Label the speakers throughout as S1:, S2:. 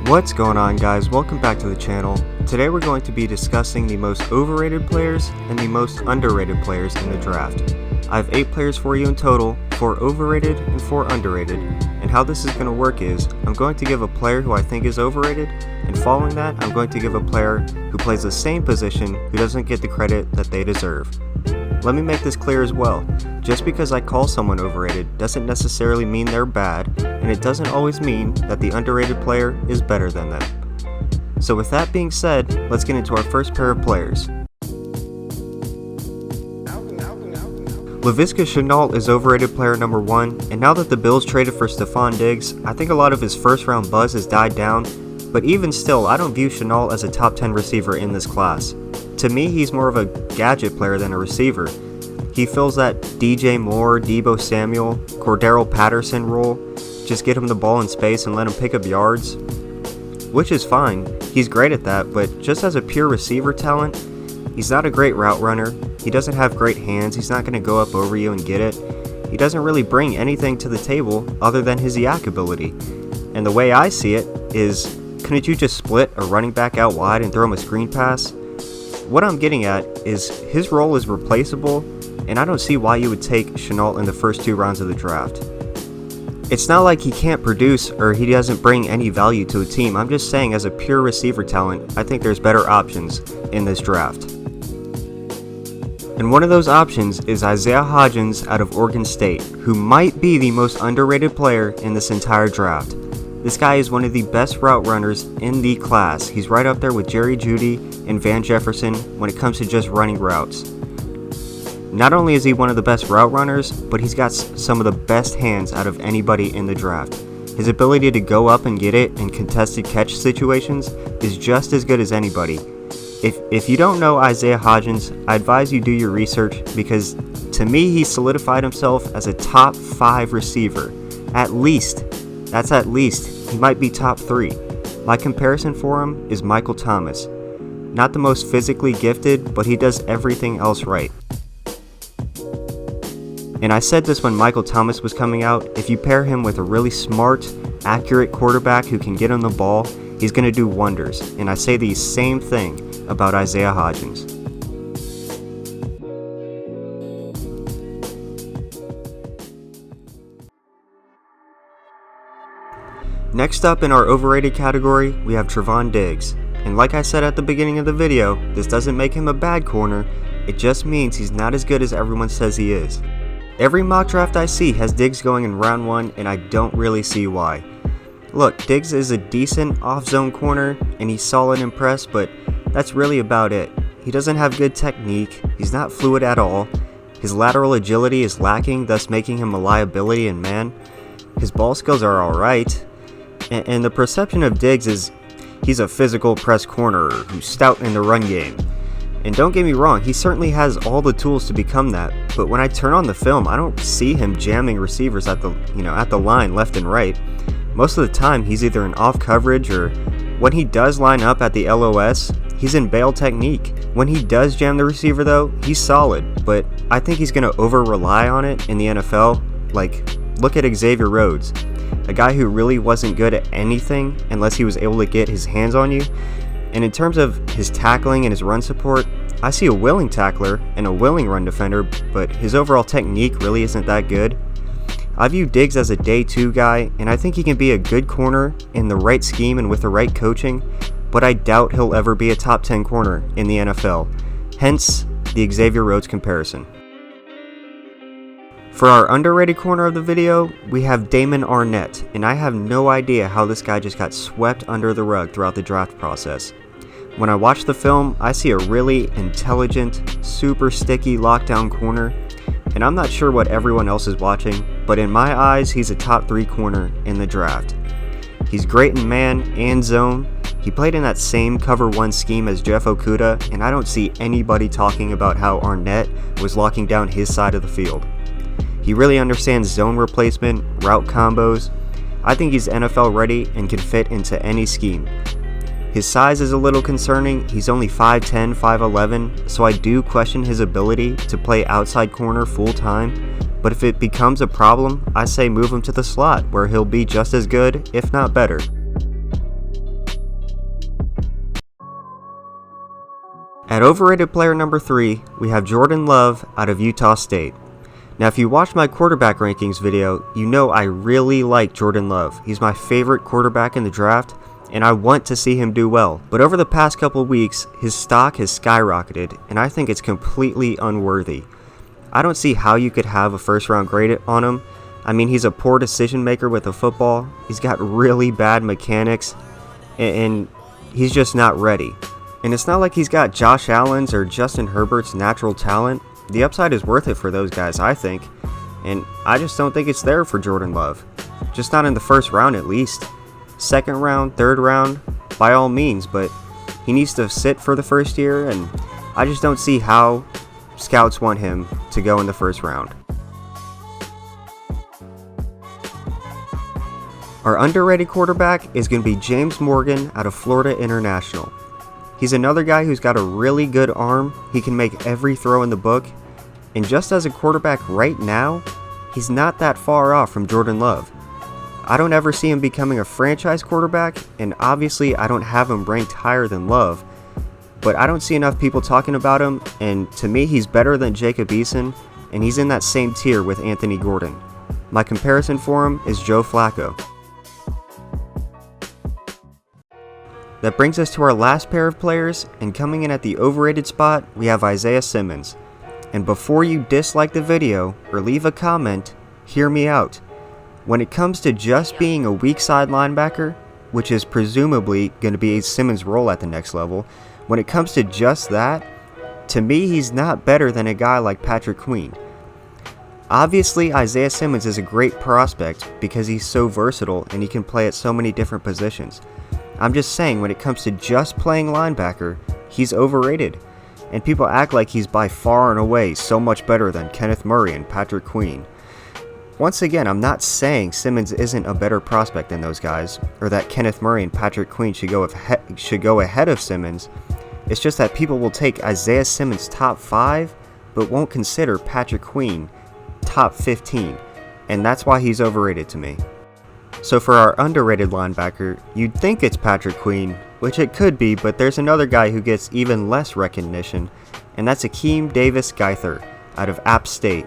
S1: What's going on, guys? Welcome back to the channel. Today we're going to be discussing the most overrated players and the most underrated players in the draft. I have 8 players for you in total, 4 overrated and 4 underrated, and how this is going to work is I'm going to give a player who I think is overrated, and following that I'm going to give a player who plays the same position who doesn't get the credit that they deserve. Let me make this clear as well. Just because I call someone overrated doesn't necessarily mean they're bad, and it doesn't always mean that the underrated player is better than them. So with that being said, let's get into our first pair of players. Laviska Shenault is overrated player number 1, and now that the Bills traded for Trayvon Diggs, I think a lot of his first round buzz has died down, but even still, I don't view Shenault as a top 10 receiver in this class. To me, he's more of a gadget player than a receiver. He fills that DJ Moore, Deebo Samuel, Cordero Patterson role. Just get him the ball in space and let him pick up yards, which is fine. He's great at that, but just as a pure receiver talent, he's not a great route runner. He doesn't have great hands. He's not going to go up over you and get it. He doesn't really bring anything to the table other than his yak ability. And the way I see it is, couldn't you just split a running back out wide and throw him a screen pass? What I'm getting at is his role is replaceable, and I don't see why you would take Shenault in the first 2 rounds of the draft. It's not like he can't produce or he doesn't bring any value to a team. I'm just saying, as a pure receiver talent, I think there's better options in this draft. And one of those options is Isaiah Hodgins out of Oregon State, who might be the most underrated player in this entire draft. This guy is one of the best route runners in the class. He's right up there with Jerry Jeudy and Van Jefferson when it comes to just running routes. Not only is he one of the best route runners, but he's got some of the best hands out of anybody in the draft. His ability to go up and get it in contested catch situations is just as good as anybody. If you don't know Isaiah Hodgins, I advise you do your research, because to me he solidified himself as a top 5 receiver. At least. That's at least. He might be top 3. My comparison for him is Michael Thomas. Not the most physically gifted, but he does everything else right. And I said this when Michael Thomas was coming out, if you pair him with a really smart, accurate quarterback who can get on the ball, he's going to do wonders. And I say the same thing about Isaiah Hodgins. Next up in our overrated category, we have Trayvon Diggs. And like I said at the beginning of the video, this doesn't make him a bad corner, it just means he's not as good as everyone says he is. Every mock draft I see has Diggs going in round 1, and I don't really see why. Look, Diggs is a decent off-zone corner, and he's solid in press, but that's really about it. He doesn't have good technique, he's not fluid at all, his lateral agility is lacking, thus making him a liability in man. His ball skills are alright, and the perception of Diggs is he's a physical press corner who's stout in the run game. And don't get me wrong, he certainly has all the tools to become that, but when I turn on the film, I don't see him jamming receivers at the line left and right. Most of the time, he's either in off coverage, or when he does line up at the LOS, he's in bail technique. When he does jam the receiver though, he's solid, but I think he's going to over-rely on it in the NFL. Like, look at Xavier Rhodes, a guy who really wasn't good at anything unless he was able to get his hands on you. And in terms of his tackling and his run support, I see a willing tackler and a willing run defender, but his overall technique really isn't that good. I view Diggs as a day 2 guy, and I think he can be a good corner in the right scheme and with the right coaching, but I doubt he'll ever be a top 10 corner in the NFL. Hence, the Xavier Rhodes comparison. For our underrated corner of the video, we have Damon Arnett, and I have no idea how this guy just got swept under the rug throughout the draft process. When I watch the film, I see a really intelligent, super sticky lockdown corner, and I'm not sure what everyone else is watching, but in my eyes, he's a top 3 corner in the draft. He's great in man and zone. He played in that same cover 1 scheme as Jeff Okudah, and I don't see anybody talking about how Arnett was locking down his side of the field. He really understands zone replacement, route combos. I think he's NFL ready and can fit into any scheme. His size is a little concerning. He's only 5'10", 5'11", so I do question his ability to play outside corner full time. But if it becomes a problem, I say move him to the slot, where he'll be just as good, if not better. At overrated player number 3, we have Jordan Love out of Utah State. Now if you watched my quarterback rankings video, you know I really like Jordan Love. He's my favorite quarterback in the draft, and I want to see him do well. But over the past couple of weeks, his stock has skyrocketed, and I think it's completely unworthy. I don't see how you could have a first round grade on him. I mean, he's a poor decision maker with the football, he's got really bad mechanics, and he's just not ready. And it's not like he's got Josh Allen's or Justin Herbert's natural talent. The upside is worth it for those guys, I think, and I just don't think it's there for Jordan Love. Just not in the first round at least. Second round, third round, by all means, but he needs to sit for the first year, and I just don't see how scouts want him to go in the first round. Our underrated quarterback is going to be James Morgan out of Florida International. He's another guy who's got a really good arm. He can make every throw in the book. And just as a quarterback right now, he's not that far off from Jordan Love. I don't ever see him becoming a franchise quarterback, and obviously I don't have him ranked higher than Love, but I don't see enough people talking about him, and to me he's better than Jacob Eason, and he's in that same tier with Anthony Gordon. My comparison for him is Joe Flacco. That brings us to our last pair of players, and coming in at the overrated spot, we have Isaiah Simmons. And before you dislike the video or leave a comment, hear me out. When it comes to just being a weak side linebacker, which is presumably going to be Simmons' role at the next level, when it comes to just that, to me he's not better than a guy like Patrick Queen. Obviously Isaiah Simmons is a great prospect because he's so versatile and he can play at so many different positions. I'm just saying, when it comes to just playing linebacker, he's overrated. And people act like he's by far and away so much better than Kenneth Murray and Patrick Queen. Once again, I'm not saying Simmons isn't a better prospect than those guys, or that Kenneth Murray and Patrick Queen should go ahead of Simmons. It's just that people will take Isaiah Simmons top 5, but won't consider Patrick Queen top 15. And that's why he's overrated to me. So for our underrated linebacker, you'd think it's Patrick Queen, which it could be, but there's another guy who gets even less recognition, and that's Akeem Davis-Gaither out of App State.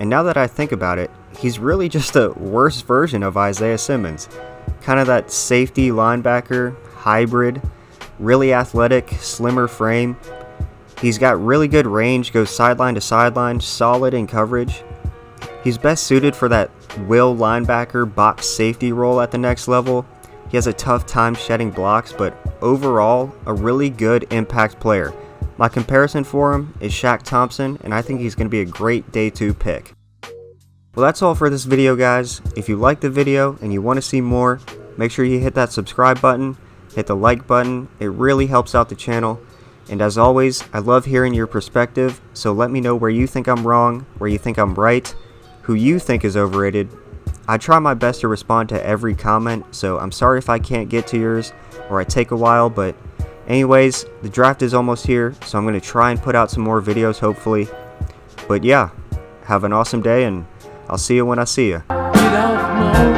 S1: And now that I think about it, he's really just a worse version of Isaiah Simmons. Kind of that safety linebacker, hybrid, really athletic, slimmer frame. He's got really good range, goes sideline to sideline, solid in coverage. He's best suited for that will linebacker box safety role at the next level. He has a tough time shedding blocks, but overall, a really good impact player. My comparison for him is Shaq Thompson, and I think he's going to be a great day 2 pick. Well, that's all for this video, guys. If you liked the video and you want to see more, make sure you hit that subscribe button, hit the like button. It really helps out the channel. And as always, I love hearing your perspective, so let me know where you think I'm wrong, where you think I'm right, who you think is overrated. I try my best to respond to every comment, so I'm sorry if I can't get to yours or I take a while, but anyways, the draft is almost here, so I'm going to try and put out some more videos hopefully. But yeah, have an awesome day, and I'll see you when I see you.